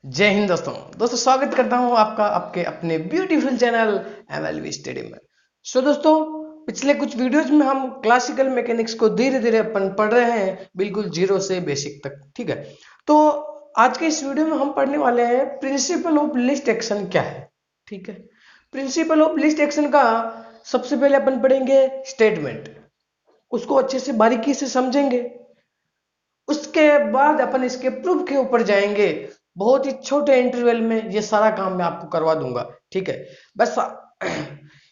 जय हिंद दोस्तों। स्वागत करता हूं आपका आपके अपने ब्यूटीफुल चैनल एमएलवी स्टडी में। दोस्तों, पिछले कुछ वीडियोज में हम क्लासिकल मैकेनिक्स को धीरे धीरे अपन पढ़ रहे हैं, बिल्कुल जीरो से बेसिक तक। ठीक है, तो आज के इस वीडियो में हम पढ़ने वाले हैं प्रिंसिपल ऑफ लिस्ट एक्शन क्या है। ठीक है, प्रिंसिपल ऑफ लिस्ट एक्शन का सबसे पहले अपन पढ़ेंगे स्टेटमेंट, उसको अच्छे से बारीकी से समझेंगे। उसके बाद अपन इसके प्रूफ के ऊपर जाएंगे। बहुत ही छोटे इंटरवल में ये सारा काम मैं आपको करवा दूंगा। ठीक है, बस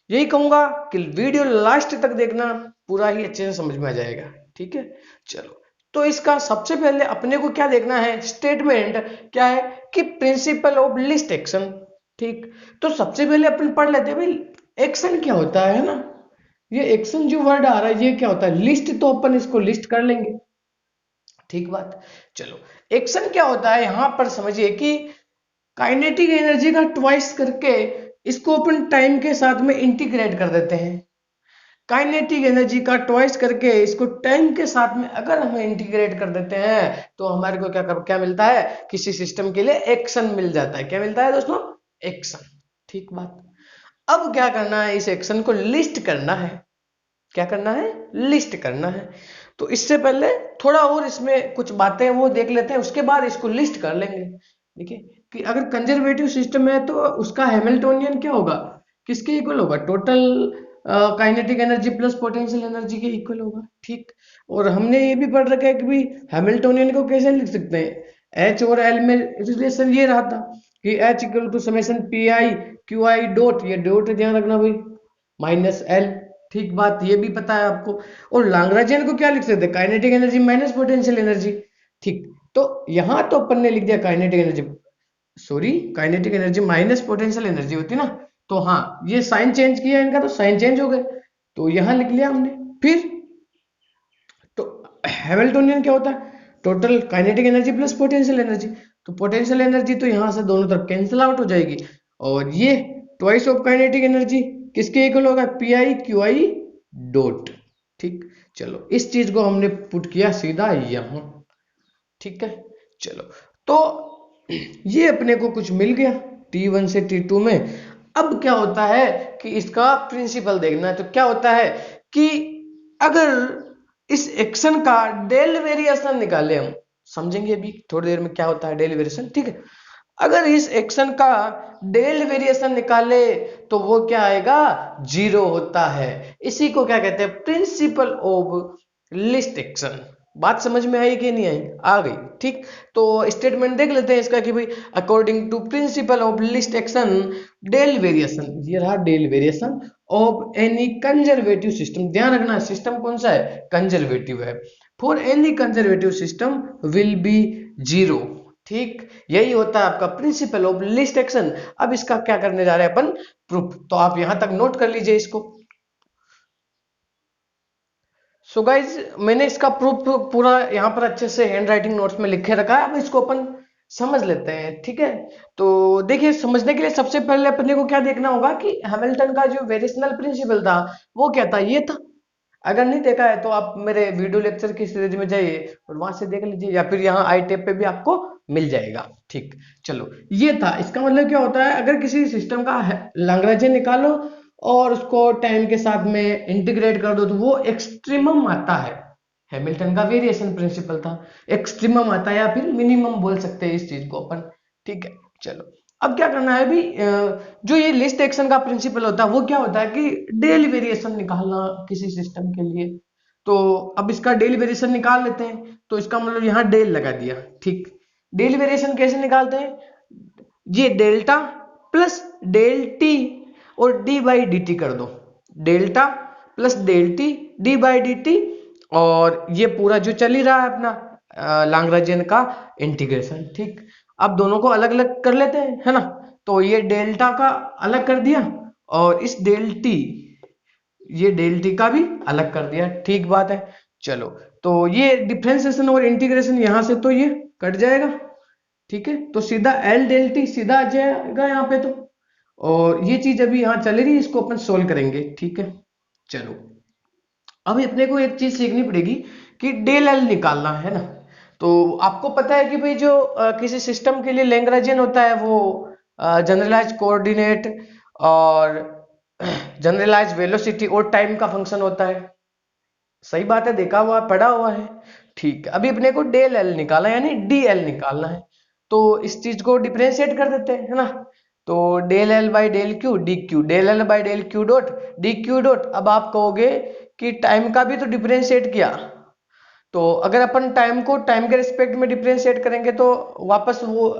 यही कहूंगा कि वीडियो लास्ट तक देखना, पूरा ही अच्छे से समझ में आ जाएगा। ठीक है, चलो। तो इसका सबसे पहले अपने को क्या देखना है, स्टेटमेंट क्या है कि प्रिंसिपल ऑफ लिस्ट एक्शन। ठीक, तो सबसे पहले अपन पढ़ लेते हैं भाई एक्शन क्या होता है ना। ये एक्शन जो वर्ड आ रहा है ये क्या होता है, लिस्ट, तो अपन इसको लिस्ट कर लेंगे। ठीक बात, चलो। एक्शन क्या होता है यहां पर समझिए कि काइनेटिक एनर्जी का ट्वाइस करके इसको अपन टाइम के साथ में इंटीग्रेट कर देते हैं। काइनेटिक एनर्जी का ट्वाइस करके इसको टाइम के साथ में अगर हम इंटीग्रेट कर देते हैं तो हमारे को क्या मिलता है, किसी सिस्टम के लिए एक्शन मिल जाता है। क्या मिलता है दोस्तों, एक्शन। ठीक बात। अब क्या करना है, इस एक्शन को लिस्ट करना है। क्या करना है, लिस्ट करना है। तो इससे पहले थोड़ा और इसमें कुछ बातें वो देख लेते हैं, उसके बाद इसको लिस्ट कर लेंगे। देखिए कि अगर कंजर्वेटिव सिस्टम है तो उसका हैमिल्टोनियन क्या होगा, किसके इक्वल होगा, total kinetic energy plus potential energy के इक्वल होगा। ठीक, और हमने ये भी पढ़ रखा है कि भाई हैमिल्टोनियन को कैसे लिख सकते हैं, एच और एल में रिलेशन ये रहा था कि H equal to summation P I Q I dot, ये डॉट ध्यान रखना भाई, माइनस एल। ठीक बात, ये भी पता है आपको। और लैग्रांजियन को क्या लिख सकते हैं, kinetic energy minus potential energy. ठीक, तो यहां तो अपन ने लिख दिया kinetic energy, sorry kinetic energy minus potential energy होती ना। तो हाँ, ये साइन चेंज किया इनका तो साइन चेंज हो गए, तो यहां लिख लिया हमने। फिर तो हैमिल्टोनियन क्या होता है, total kinetic energy plus potential energy. तो पोटेंशियल एनर्जी तो यहां से दोनों तरफ कैंसिल आउट हो जाएगी, और ये ट्वाइस ऑफ काइनेटिक एनर्जी किसके इक्वल होगा, P I Q I dot. ठीक, चलो इस चीज को हमने पुट किया सीधा यहां। ठीक है, चलो। तो ये अपने को कुछ मिल गया T1 से T2 में। अब क्या होता है कि इसका प्रिंसिपल देखना है। तो क्या होता है कि अगर इस एक्शन का डेल वेरिएशन निकाले, हम समझेंगे अभी थोड़ी देर में क्या होता है डेल वेरिएशन। ठीक है, अगर इस एक्शन का डेल वेरिएशन निकाले तो वो क्या आएगा, जीरो होता है। इसी को क्या कहते हैं, प्रिंसिपल ऑफ लिस्ट एक्शन। बात समझ में आई कि नहीं आई, आ गई। ठीक, तो स्टेटमेंट देख लेते हैं इसका कि भाई according to principle of least action del variation, ये रहा del variation of any conservative system. ध्यान रखना सिस्टम कौन सा है, कंजर्वेटिव है। For any conservative system will be zero. ठीक, यही होता है आपका प्रिंसिपल ऑफ लिस्ट एक्शन। अब इसका क्या करने जा रहे हैं अपन, प्रूफ। तो आप यहां तक नोट कर लीजिए इसको। सो गाइज, मैंने इसका प्रूफ पूरा यहाँ पर अच्छे से हैंड राइटिंग नोट्स में लिखे रखा है। अब इसको अपन समझ लेते हैं। ठीक है, तो देखिए समझने के लिए सबसे पहले अपने को क्या देखना होगा कि हैमिल्टन का जो वेरिएशनल प्रिंसिपल था वो क्या था, ये था। अगर नहीं देखा है तो आप मेरे वीडियो लेक्चर की सीरीज में जाइए और वहां से देख लीजिए, या फिर यहाँ आई टैब पे भी आपको मिल जाएगा। ठीक, चलो ये था। इसका मतलब क्या होता है, अगर किसी सिस्टम का लैग्रेंज निकालो और उसको टाइम के साथ में इंटीग्रेट कर दो तो वो एक्सट्रीमम आता है। हैमिल्टन का वेरिएशन प्रिंसिपल था, एक्सट्रीमम आता है, या फिर मिनिमम बोल सकते हैं इस चीज को अपन। ठीक है, चलो। अब क्या करना है अभी, जो ये लिस्ट एक्शन का प्रिंसिपल होता है वो क्या होता है कि डेली वेरिएशन निकालना किसी सिस्टम के लिए। तो अब इसका डेली वेरिएशन निकाल लेते हैं, तो इसका मतलब यहाँ डेल लगा दिया। ठीक, डेली वेरिएशन कैसे निकालते हैं, ये डेल्टा प्लस डेल टी और डी बाई डी टी कर दो, delta plus del T D by D T. और ये पूरा जो चल ही रहा है अपना लैग्रेंजियन का इंटीग्रेशन। ठीक, अब दोनों को अलग अलग कर लेते हैं, है ना। तो ये डेल्टा का अलग कर दिया और इस डेल टी, ये डेल टी का भी अलग कर दिया। ठीक बात है, चलो। तो ये डिफरेंशिएशन और इंटीग्रेशन यहां से तो ये कट जाएगा। ठीक है, तो सीधा एल डेल टी सीधा आ जाएगा यहाँ पे। तो और ये चीज अभी यहाँ चल रही है, इसको अपन सोल्व करेंगे। ठीक है, चलो। अब अपने को एक चीज सीखनी पड़ेगी कि डेल एल निकालना है ना। तो आपको पता है कि भाई जो किसी सिस्टम के लिए लैग्रेंजियन होता है वो जनरलाइज कोऑर्डिनेट और जनरलाइज वेलोसिटी और टाइम का फंक्शन होता है। सही बात है, देखा हुआ पढ़ा हुआ है। ठीक है, अभी अपने को डेल एल निकाला यानी डी एल निकालना है, तो इस चीज को डिफरेंशिएट कर देते हैं, है ना। तो del L by del Q D Q, del L by del Q dot D Q dot. अब आप कहोगे कि टाइम का भी तो डिफरेंशिएट किया, तो अगर अपन टाइम को टाइम के रिस्पेक्ट में डिफरेंशिएट करेंगे तो वापस वो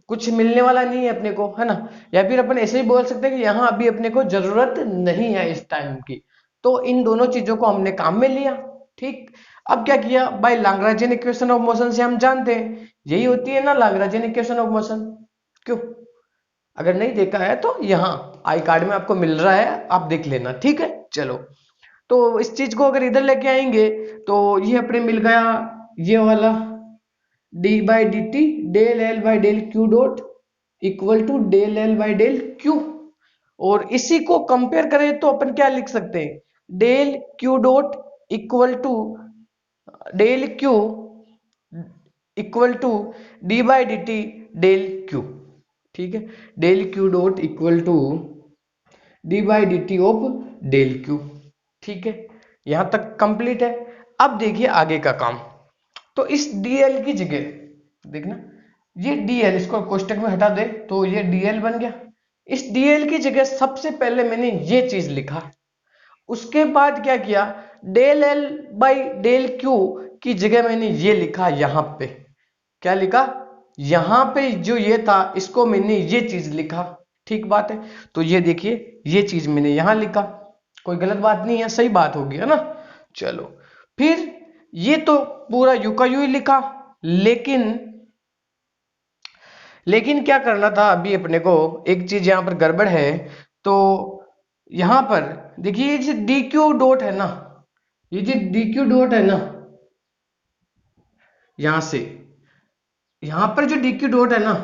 कुछ मिलने वाला नहीं है अपने को, है ना। या फिर अपन ऐसे ही बोल सकते हैं कि यहाँ अभी अपने को जरूरत नहीं है इस टाइम की। तो इन दोनों चीजों को हमने काम में लिया। ठीक, अब क्या किया, bye Lagrangian equation of motion से हम जानते हैं यही होती है ना लाग्रांजियन इक्वेशन ऑफ मोशन। क्यों, अगर नहीं देखा है तो यहाँ आई कार्ड में आपको मिल रहा है, आप देख लेना। ठीक है, चलो। तो इस चीज को अगर इधर लेके आएंगे तो ये अपने मिल गया ये वाला D by D T del L by del Q dot equal to del L by del Q. और इसी को कंपेयर करें तो अपन क्या लिख सकते हैं, del Q dot equal to del Q equal to D by D T del Q. ठीक है, del Q dot equal to D by D T of del Q. ठीक है, यहां तक कंप्लीट है। अब देखिए आगे का काम। तो इस dl की जगह देखना, ये dl इसको कोष्टक में हटा दे तो ये dl बन गया। इस dl की जगह सबसे पहले मैंने ये चीज लिखा, उसके बाद क्या किया, del L by del Q की जगह मैंने ये लिखा, यहां पे क्या लिखा, यहां पे जो ये था इसको मैंने ये चीज लिखा। ठीक बात है, तो ये देखिए ये चीज मैंने यहां लिखा, कोई गलत बात नहीं है, सही बात होगी, है ना। चलो, फिर ये तो पूरा यू का यू ही लिखा, लेकिन क्या करना था अभी अपने को, एक चीज यहां पर गड़बड़ है। तो यहां पर देखिए ये जो डी क्यू डॉट है ना, ये जो डी क्यू डॉट है ना, यहां से यहां पर जो डी क्यू डॉट है ना,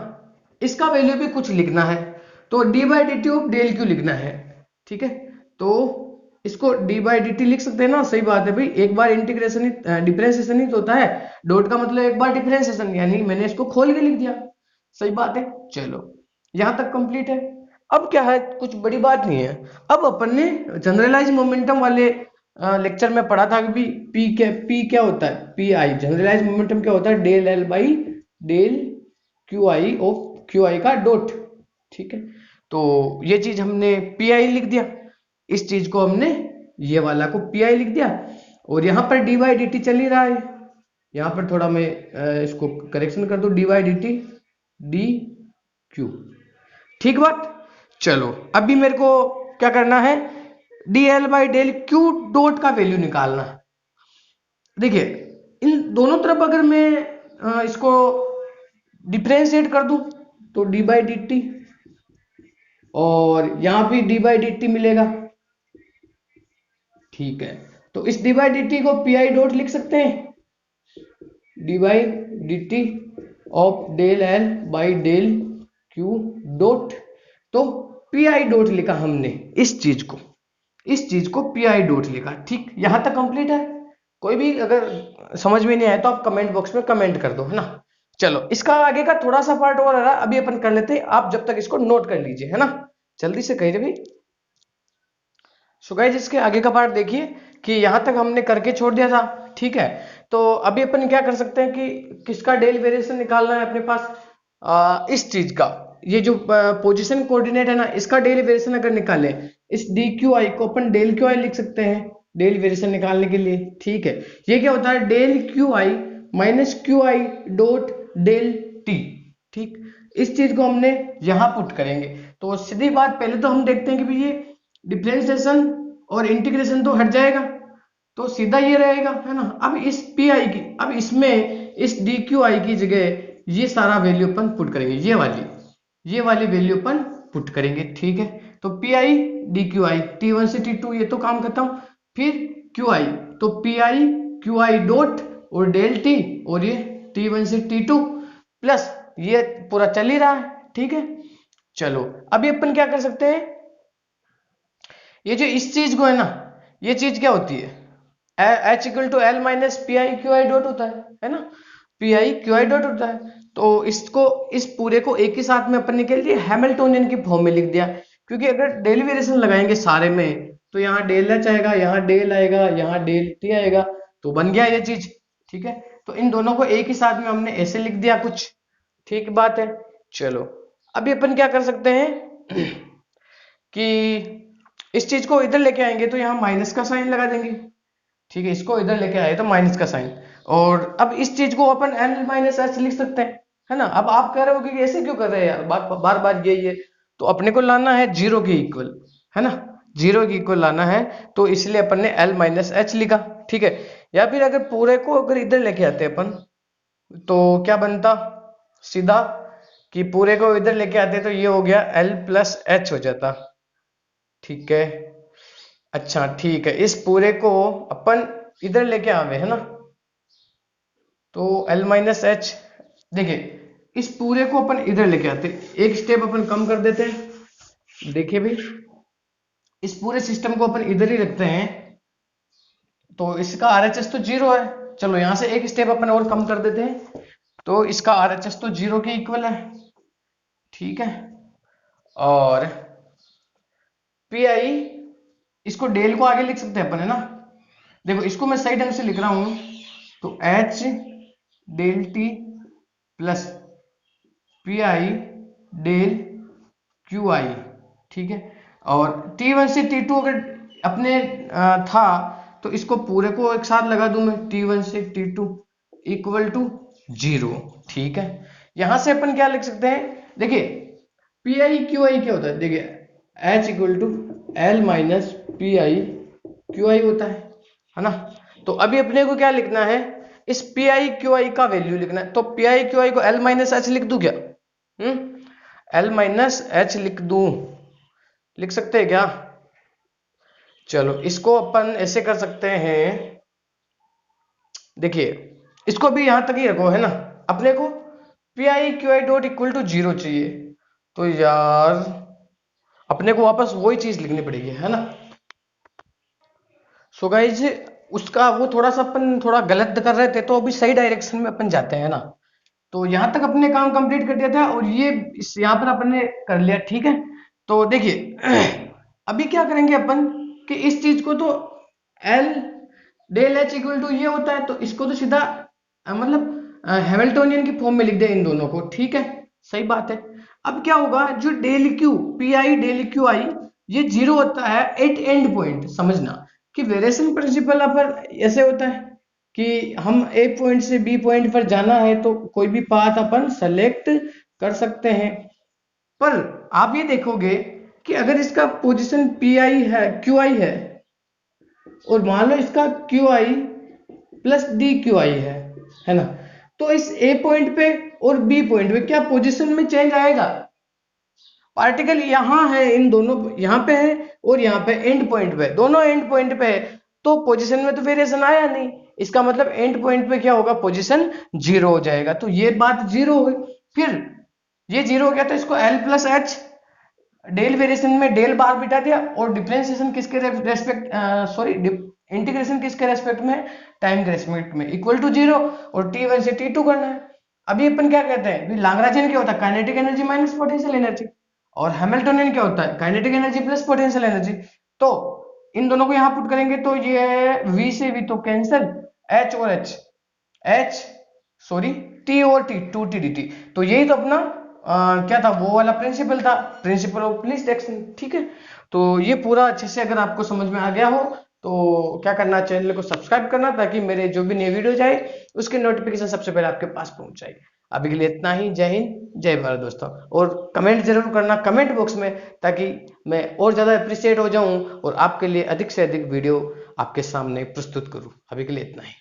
इसका वैल्यू भी कुछ लिखना है, तो D by D T of del Q लिखना है। ठीक है, तो इसको डी बाई डी टी लिख सकते हैं ना, सही बात है भाई, एक बार इंटीग्रेशन ही डिफरेंशिएशन ही तो होता है, डॉट का मतलब एक बार डिफरेंशिएशन, यानी मैंने इसको खोल के लिख दिया। सही बात है, चलो यहां तक कंप्लीट है। अब क्या है, कुछ बड़ी बात नहीं है। अब अपन ने जनरलाइज मोमेंटम वाले लेक्चर में पढ़ा था कि भी पी क्या होता है, पी आई जनरलाइज मोमेंटम क्या होता है, del L by del Q I of Q I का डॉट। ठीक है, तो ये चीज हमने पी आई लिख दिया, इस चीज को हमने ये वाला को पी आई लिख दिया, और यहां पर डी वाई डी टी चल ही रहा है। यहां पर थोड़ा मैं इसको करेक्शन कर दूं, D Y D T D Q. ठीक बात, चलो अभी मेरे को क्या करना है, D L by del Q dot का वैल्यू निकालना है। देखिए इन दोनों तरफ अगर मैं इसको डिफरेंशिएट कर दूं तो डी बाई डी टी, और यहां भी डी बाई डी टी मिलेगा। ठीक है, तो इस डी बाई डी टी को पी आई डॉट लिख सकते हैं, D by D T of del L by del Q dot. तो पी आई डॉट लिखा हमने, इस चीज को पी आई डॉट लिखा। ठीक, यहां तक कंप्लीट है। कोई भी अगर समझ में नहीं आया तो आप कमेंट बॉक्स में कमेंट कर दो, है ना। चलो इसका आगे का थोड़ा सा पार्ट और रहा, अभी अपन कर लेते हैं, आप जब तक इसको नोट कर लीजिए, है ना, जल्दी से कहिए भाई। सो गाइस इसके आगे का पार्ट देखिए कि यहां तक हमने करके छोड़ दिया था। ठीक है, तो अभी अपन क्या कर सकते हैं कि किसका डेल वेरिएशन निकालना है अपने पास, इस चीज का, ये जो पोजीशन कोऑर्डिनेट है ना, इसका डेल वेरिएशन अगर निकाले, इस डी क्यू आई को अपन डेल क्यू आई लिख सकते हैं डेल वेरिएशन निकालने के लिए। ठीक है, ये क्या होता है, del Q I minus Q I dot del T. ठीक, इस चीज को हमने यहां पुट करेंगे, तो सीधी बात, पहले तो हम देखते हैं कि भाई ये डिफरेंशिएशन और इंटीग्रेशन तो हट जाएगा, तो सीधा ये रहेगा, है ना। अब इस पी आई की, अब इसमें इस डी क्यू आई की जगह ये सारा वैल्यू अपन पुट करेंगे, ये वाली वैल्यू अपन पुट करेंगे। ठीक है, तो P I D Q I T1 से T2 ये तो काम खत्म, फिर क्यू आई, तो P I Q I dot और डेल टी, और ये T1 से T2 प्लस ये पूरा चल ही रहा है। ठीक है, चलो अभी अपन क्या कर सकते हैं, ये जो इस चीज को है ना, ये चीज क्या होती है, H equal to L minus P I Q I dot होता है ना। P I Q I dot होता है। तो इसको, इस पूरे को एक ही साथ में अपन ने क्या लिया, हैमिल्टोनियन की फॉर्म में लिख दिया, क्योंकि अगर डेल वेरिएशन लगाएंगे सारे में तो यहाँ डेल एच आएगा, यहाँ डेल आएगा, यहाँ डेल टी आएगा, तो बन गया ये चीज। ठीक है, तो इन दोनों को एक ही साथ में हमने ऐसे लिख दिया कुछ, ठीक बात है। चलो अभी अपन क्या कर सकते हैं कि इस चीज को इधर लेके आएंगे तो यहाँ माइनस का साइन लगा देंगे। ठीक है, इसको इधर लेके आए तो माइनस का साइन, और अब इस चीज को अपन एल माइनस एच लिख सकते हैं, है ना। अब आप कह रहे हो कि ऐसे क्यों कर रहे हैं यार, बार बार ये, तो अपने को लाना है जीरो के इक्वल, है ना, जीरो के इक्वल लाना है, तो इसलिए अपन ने एल माइनस एच लिखा। ठीक है, या फिर अगर पूरे को अगर इधर लेके आते अपन तो क्या बनता, सीधा कि पूरे को इधर लेके आते तो ये हो गया एल प्लस एच हो जाता। ठीक है, अच्छा ठीक है, इस पूरे को अपन इधर लेके आवे, है ना, तो L माइनस एच, देखिए इस पूरे को अपन इधर लेके आते, एक स्टेप अपन कम कर देते हैं। देखिए भी, इस पूरे सिस्टम को अपन इधर ही रखते हैं, तो इसका RHS तो जीरो है। चलो यहां से एक स्टेप अपन और कम कर देते हैं, तो इसका RHS तो जीरो के इक्वल है। ठीक है, और पी आई, इसको डेल को आगे लिख सकते हैं अपन, है ना। देखो इसको मैं सही ढंग से लिख रहा हूं, तो H del T plus P I del Q I. ठीक है, और T1 से T2 अगर अपने था तो इसको पूरे को एक साथ लगा दूं मैं, T1 से T2 इक्वल टू जीरो। ठीक है, यहां से अपन क्या लिख सकते हैं, देखिए पी आई क्यू आई क्या होता है, देखिए H equal to L minus P I Q I होता है ना। तो अभी अपने को क्या लिखना है, इस पी आई क्यू आई का वैल्यू लिखना है, तो पी आई क्यू आई को एल माइनस एच लिख दूं क्या, एल माइनस एच लिख दूं, लिख सकते हैं क्या। चलो इसको अपन ऐसे कर सकते हैं, देखिए इसको भी यहां तक ही रखो, है ना। अपने को P I Q I dot equal to zero चाहिए, तो यार अपने को वापस वही चीज लिखनी पड़ेगी, है ना। सो गाइज उसका वो थोड़ा सा अपन थोड़ा गलत कर रहे थे, तो अभी सही डायरेक्शन में अपन जाते हैं ना। तो यहां तक अपने काम कंप्लीट कर दिया था, और ये इस यहाँ पर अपन ने कर लिया। ठीक है, तो देखिए अभी क्या करेंगे अपन कि इस चीज को तो L del H equal to ये होता है, तो इसको तो सीधा मतलब हैमिल्टोनियन की फॉर्म में लिख दे इन दोनों को। ठीक है, सही बात है। अब क्या होगा, जो del Q P I del Q I ये जीरो होता है एट एंड पॉइंट। समझना कि वेरिएशन प्रिंसिपल पर ऐसे होता है कि हम ए पॉइंट से बी पॉइंट पर जाना है तो कोई भी पाथ अपन सेलेक्ट कर सकते हैं, पर आप ये देखोगे कि अगर इसका पोजीशन पी आई है क्यू आई है, और मान लो इसका Q I plus D Q I है ना, तो इस ए पॉइंट पे और बी पॉइंट पे क्या पोजीशन में चेंज आएगा, पार्टिकल यहाँ है, इन दोनों यहाँ पे है और यहाँ पे एंड पॉइंट पे, दोनों एंड पॉइंट पे है, तो पोजीशन में तो वेरिएशन आया नहीं, इसका मतलब एंड पॉइंट पे क्या होगा, पोजीशन जीरो हो जाएगा, तो ये बात जीरो हो गई। फिर ये जीरो हो गया तो इसको L plus H del variation में डेल बार बिठा दिया, और डिफरेंशिएशन किसके रेस्पेक्ट सॉरी इंटीग्रेशन किसके रेस्पेक्ट में, टाइम के रेस्पेक्ट में, इक्वल टू जीरो, और T1 से T2 करना है। अभी अपन क्या कहते हैं, लैग्रांजियन क्या होता है, kinetic energy minus potential energy, और हैमिल्टोनियन क्या होता है, kinetic energy plus potential energy. तो इन दोनों को यहां पुट करेंगे तो ये V से V तो कैंसिल, H और H सॉरी T और T 2T dt, तो यही तो अपना क्या था, वो वाला प्रिंसिपल था, प्रिंसिपल ऑफ लीस्ट एक्शन। ठीक है, तो ये पूरा अच्छे से अगर आपको समझ में आ गया हो तो क्या करना, चैनल को सब्सक्राइब करना, ताकि मेरे जो भी नए वीडियो जाए उसके नोटिफिकेशन सबसे पहले आपके पास पहुंच जाए। अभी के लिए इतना ही, जय हिंद जय भारत दोस्तों, और कमेंट जरूर करना कमेंट बॉक्स में, ताकि मैं और ज्यादा अप्रिशिएट हो जाऊं और आपके लिए अधिक से अधिक वीडियो आपके सामने प्रस्तुत करूं। अभी के लिए इतना ही।